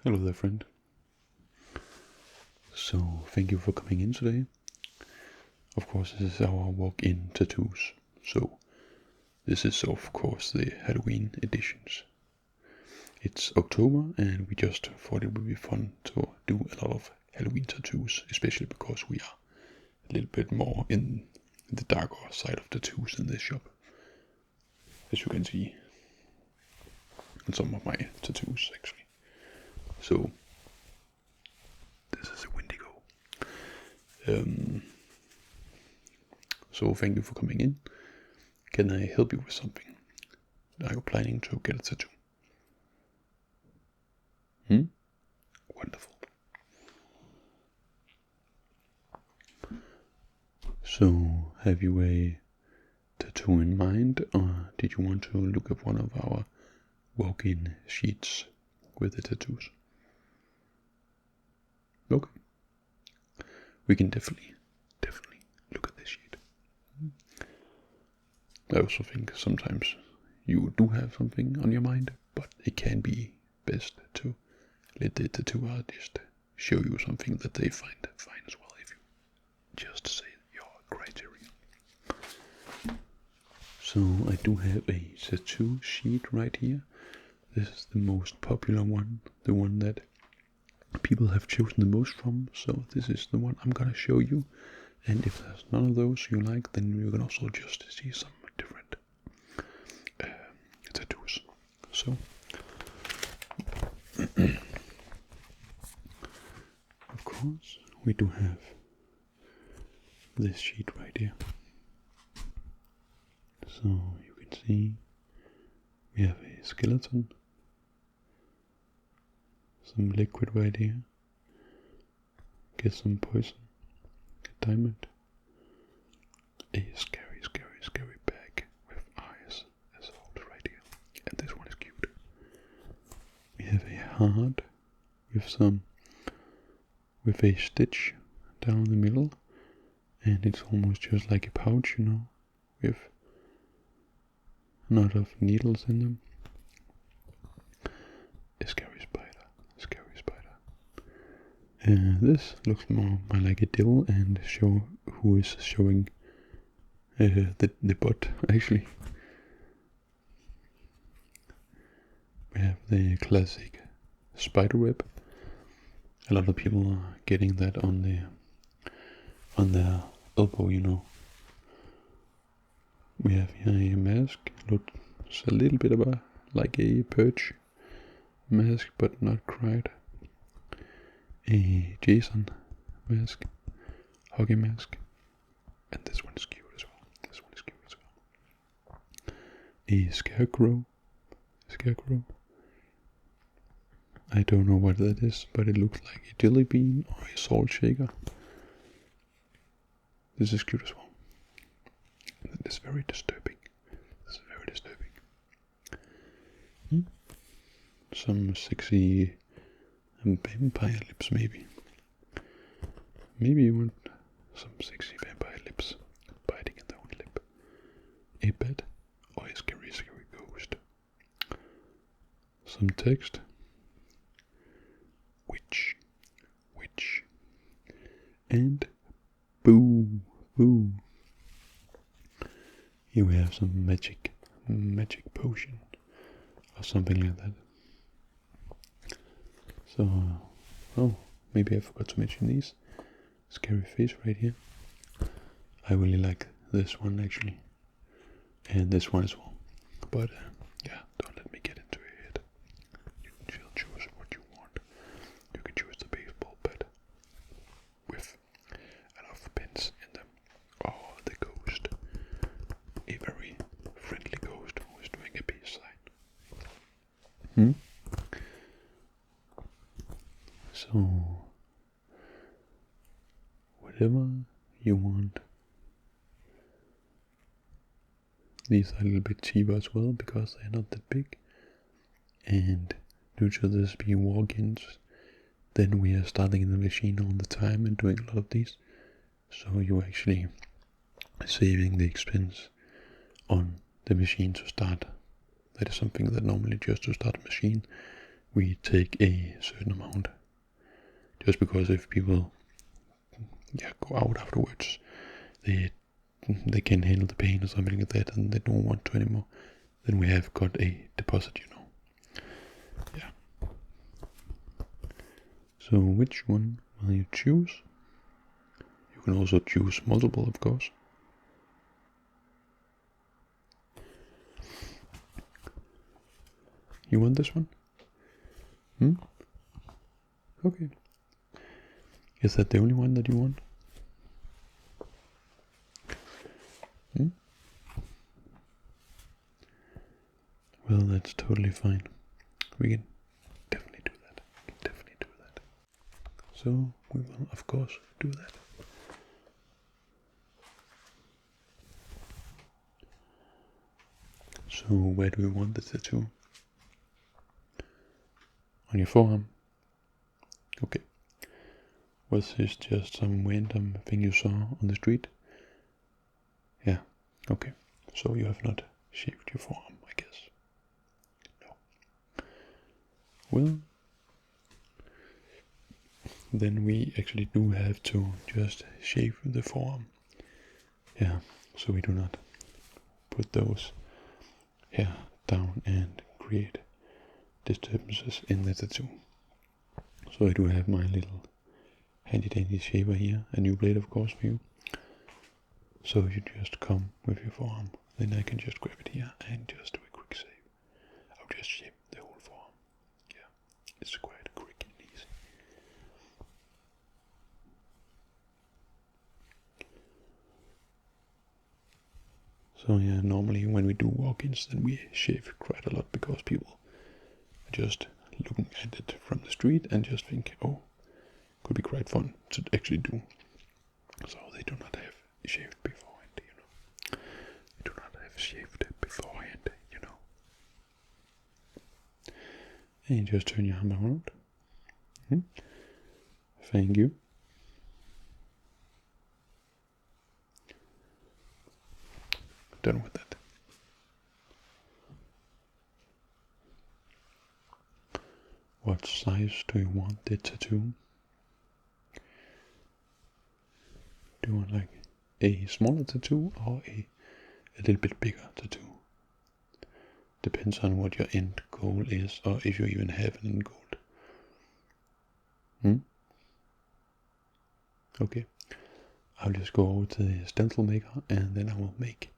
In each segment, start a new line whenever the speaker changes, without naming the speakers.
Hello there, friend. So, thank you for coming in today. Of course, this is our walk-in tattoos. So, this is of course the Halloween editions. It's October and we just thought it would be fun to do a lot of Halloween tattoos, especially because we are a little bit more in the darker side of tattoos in this shop. As you can see in some of my tattoos actually. So, this is a Wendigo. So thank you for coming in. Can I help you with something? Are you planning to get a tattoo? Wonderful. So, have you a tattoo in mind, or did you want to look at one of our walk-in sheets with the tattoos? Okay. We can definitely look at this sheet. I also think sometimes you do have something on your mind, but it can be best to let the tattoo artist show you something that they find fine as well if you just say your criteria. So I do have a tattoo sheet right here. This is the most popular one, the one that people have chosen the most from, so this is the one I'm gonna show you. And if there's none of those you like, then you can also just see some different tattoos. So, of course, we do have this sheet right here. So you can see we have a skeleton, some liquid right here, get some poison, a diamond, a scary bag with eyes as old right here, and this one is cute. We have a heart with a stitch down the middle, and it's almost just like a pouch, you know, with a lot of needles in them. A scary spider. This looks more like a devil and who is showing the butt actually. We have the classic spider web. A lot of people are getting that on their elbow, you know. We have here a mask. Looks a little bit like a perch mask, but not quite. A Jason mask, hockey mask, and this one is cute as well. A scarecrow. I don't know what that is, but it looks like a jelly bean or a salt shaker. This is cute as well. And that is very disturbing. Some sexy vampire lips, maybe. Maybe you want some sexy vampire lips biting in their own lip. A bat or a scary ghost. Some text. Witch. And boo. Here we have some magic potion or something like that. So, oh, maybe I forgot to mention these. Scary face right here. I really like this one actually. And this one as well. But, yeah, don't let me get into it. You can still choose what you want. You can choose the baseball bat with a lot of pins in them. Or the ghost. A very friendly ghost who is doing a peace sign. So, whatever you want. These are a little bit cheaper as well because they're not that big. And due to this being walk-ins, then we are starting the machine all the time and doing a lot of these. So you're actually saving the expense on the machine to start. That is something that normally just to start a machine we take a certain amount. Just because if people go out afterwards, they can handle the pain or something like that, and they don't want to anymore, then we have got a deposit, you know. Yeah. So which one will you choose? You can also choose multiple, of course. You want this one? Okay. Is that the only one that you want? Well, that's totally fine. We can definitely do that. So we will, of course, do that. So where do we want the tattoo? On your forearm? Okay. Was this just some random thing you saw on the street? Yeah, okay. So you have not shaved your forearm, I guess. No. Well, then we actually do have to just shave the forearm. Yeah, so we do not put those hair down and create disturbances in the tattoo. So I do have my little handy dandy shaver here, a new blade of course for you. So you just come with your forearm, then I can just grab it here and just do a quick shave. I'll just shave the whole forearm. Yeah, it's quite quick and easy. So yeah, normally when we do walk-ins, then we shave quite a lot because people are just looking at it from the street and just think, oh, could be quite fun to actually do. So they do not have shaved beforehand, you know. They do not have shaved beforehand, you know. And you just turn your arm around. Thank you. Done with that. What size do you want the tattoo? Do you want like a smaller tattoo or a little bit bigger tattoo? Depends on what your end goal is, or if you even have an end goal. Okay. I'll just go over to the stencil maker and then I will make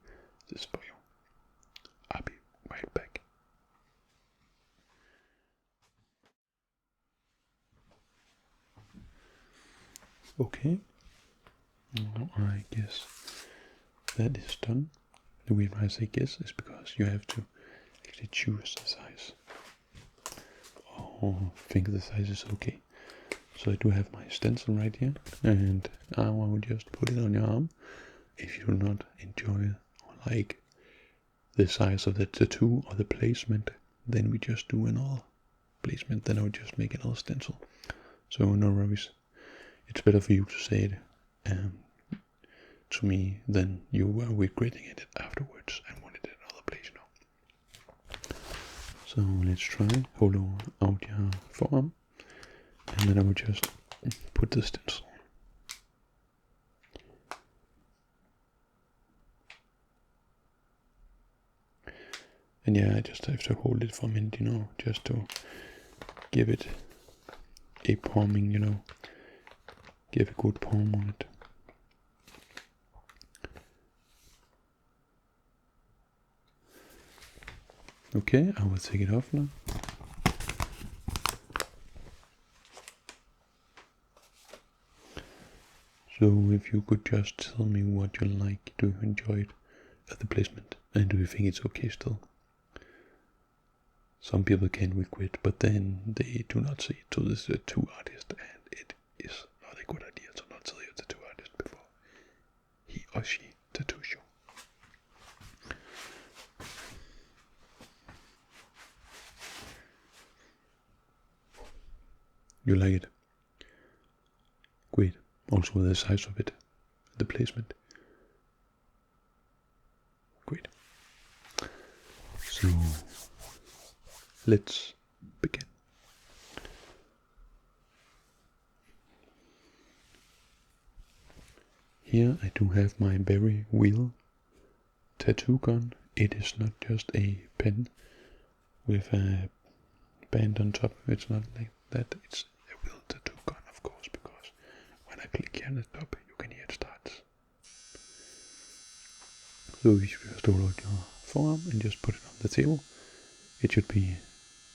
this for you. I'll be right back. Okay. Now I guess that is done. The reason why I say guess is because you have to actually choose the size. Oh, I think the size is okay. So I do have my stencil right here, and I will just put it on your arm. If you do not enjoy or like the size of the tattoo or the placement, then we just do another placement, then I will just make another stencil. So no worries. It's better for you to say it to me than you were regretting it afterwards and wanted it another place, you know. So let's try. Hold out your forearm, and then I will just put the stencil. And yeah, I just have to hold it for a minute, you know, just to give it a palming, you know, give a good palm on it. Okay, I will take it off now. So if you could just tell me what you like, do you enjoy it at the placement, and do you think it's okay still? Some people can regret, but then they do not say it to the tattoo artist, and it is not a good idea to not tell your tattoo artist before he or she tattoos you. You like it? Great. Also the size of it, the placement. Great. So let's begin. here I do have my very real tattoo gun. It is not just a pen with a band on top. It's not like that. It's a real tattoo gun, of course, because when I click here on the top, you can hear it starts. So if you just hold out your forearm and just put it on the table, it should be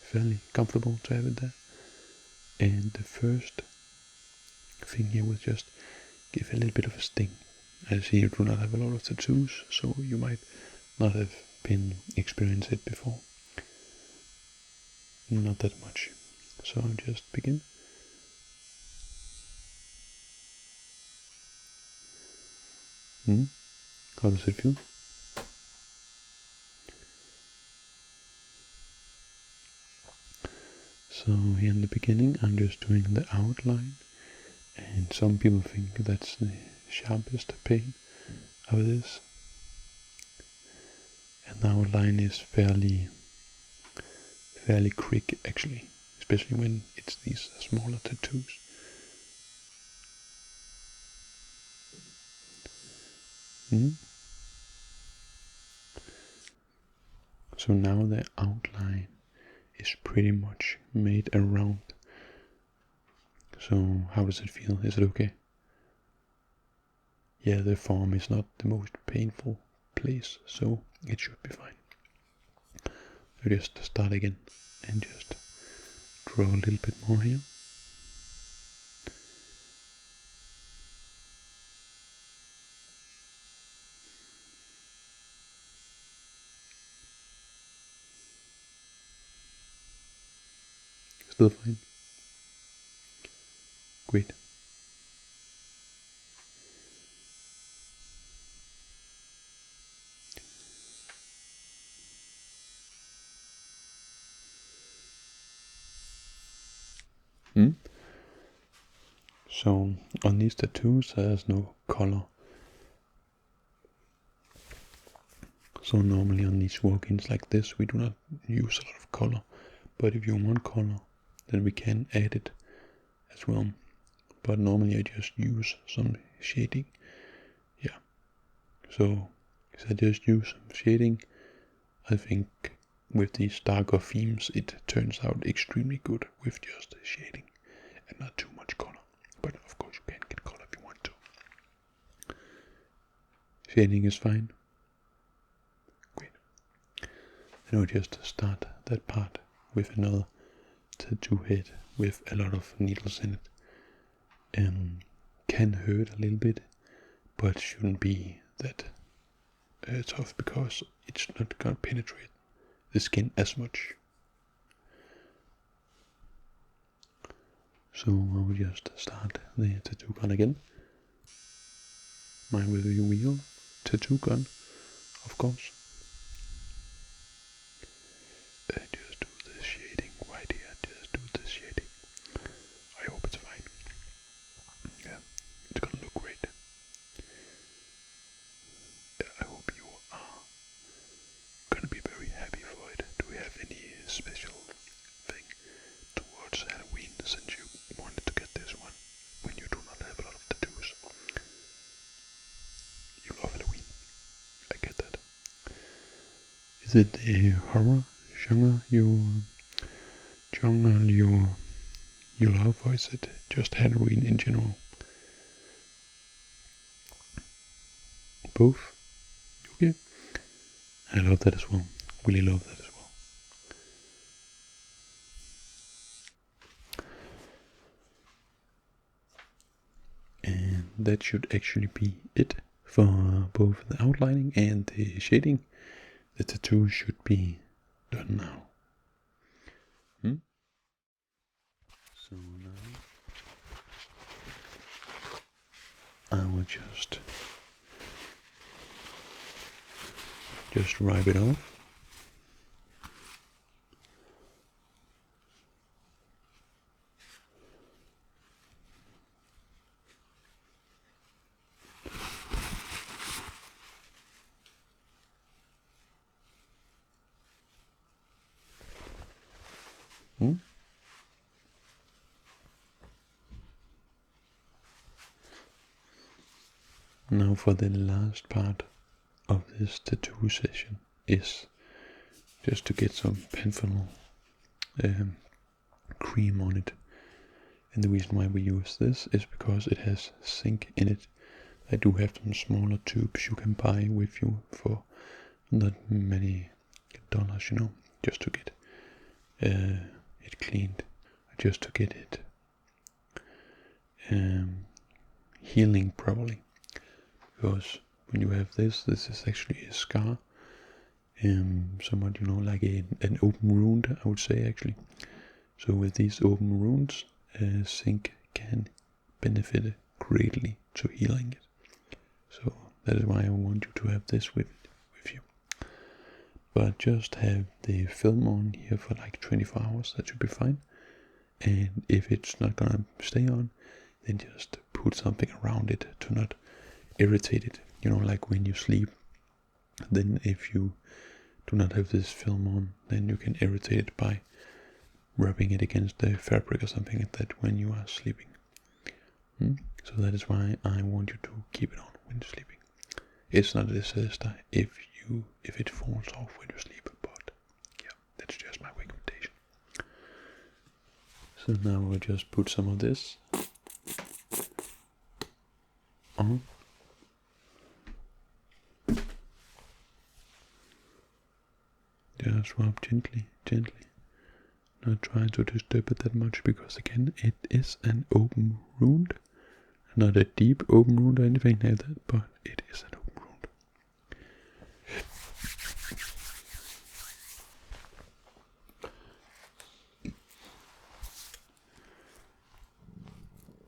fairly comfortable to have it there. And the first thing here was just give a little bit of a sting. I see you do not have a lot of tattoos, so you might not have been experienced it before. Not that much. So I'll just begin. How does it feel? So here in the beginning I'm just doing the outline, and some people think that's the sharpest pain of this. And the outline is fairly quick actually, especially when it's these smaller tattoos. So now the outline is pretty much made around. So how does it feel? Is it okay? Yeah, the form is not the most painful place, so it should be fine. So just start again and just draw a little bit more here. Still fine? Great. So on these tattoos there's no color. So normally on these walk-ins like this we do not use a lot of color. But if you want color, then we can add it as well. But normally I just use some shading. Yeah. So if I just use some shading, I think with these darker themes it turns out extremely good with just shading and not too much color. But of course you can get color if you want to. Shading is fine. Great. Then we'll just start that part with another tattoo head with a lot of needles in it. Can hurt a little bit, but shouldn't be that tough because it's not gonna penetrate the skin as much. So I will just start the tattoo gun again. Mine with a real tattoo gun, of course. Just do this shading right here. Just do this shading. I hope it's fine. Yeah, it's gonna look great. I hope you are gonna be very happy for it. Do we have any special thing towards Halloween since you wanted to get this one when you do not have a lot of tattoos? You love Halloween. I get that. Is it a horror genre you love, or is it just Halloween in general? Both? Okay. I love that as well. Really love that as well. And that should actually be it for both the outlining and the shading. The tattoo should be done now. So now I will just wipe it off. Now for the last part of this tattoo session is just to get some panthenol cream on it. And the reason why we use this is because it has zinc in it. I do have some smaller tubes you can buy with you for not many dollars, you know, just to get it cleaned, just to get it healing properly. Because when you have this is actually a scar, somewhat, you know, like an open wound, I would say actually. So with these open wounds, zinc can benefit greatly to healing it. So that is why I want you to have this with you. But just have the film on here for like 24 hours, that should be fine. And if it's not gonna stay on, then just put something around it to not irritate it. You know, like when you sleep, then if you do not have this film on, then you can irritate it by rubbing it against the fabric or something like that when you are sleeping. So that is why I want you to keep it on when you're sleeping. It's not a disaster if it falls off when you sleep, but yeah, that's just my recommendation. So now we'll just put some of this on. Just rub gently. Not try to disturb it that much, because again, it is an open wound. Not a deep open wound or anything like that, but it is an open wound.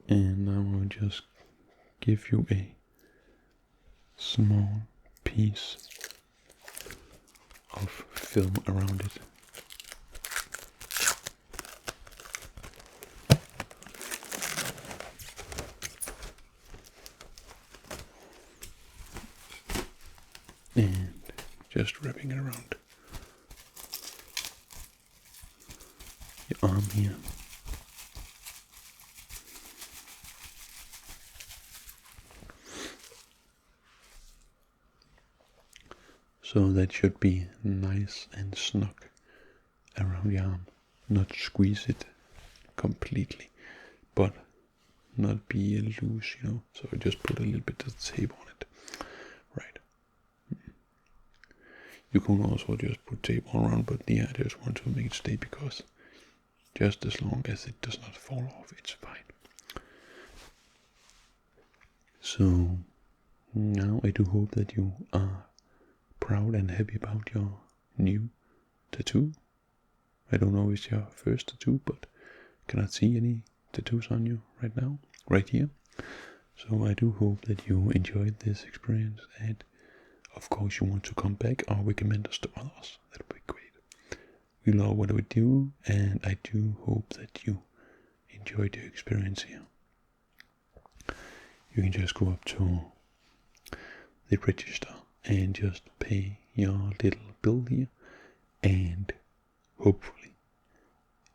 And I will just give you a small piece of film around it. And just wrapping it around your arm here. So that should be nice and snug around your arm. Not squeeze it completely, but not be loose, you know. So just put a little bit of tape on it. Right. You can also just put tape all around, but yeah, I just want to make it stay, because just as long as it does not fall off, it's fine. So now I do hope that you are proud and happy about your new tattoo. I don't know if it's your first tattoo, but cannot see any tattoos on you right now, right here. So I do hope that you enjoyed this experience, and of course you want to come back or recommend us to others. That would be great. We love what we do, and I do hope that you enjoyed your experience here. You can just go up to the register and just pay your little bill here, and hopefully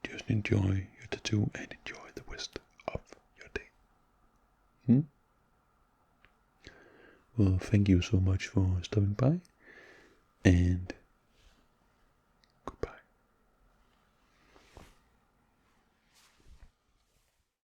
just enjoy your tattoo and enjoy the rest of your day. Well, thank you so much for stopping by, and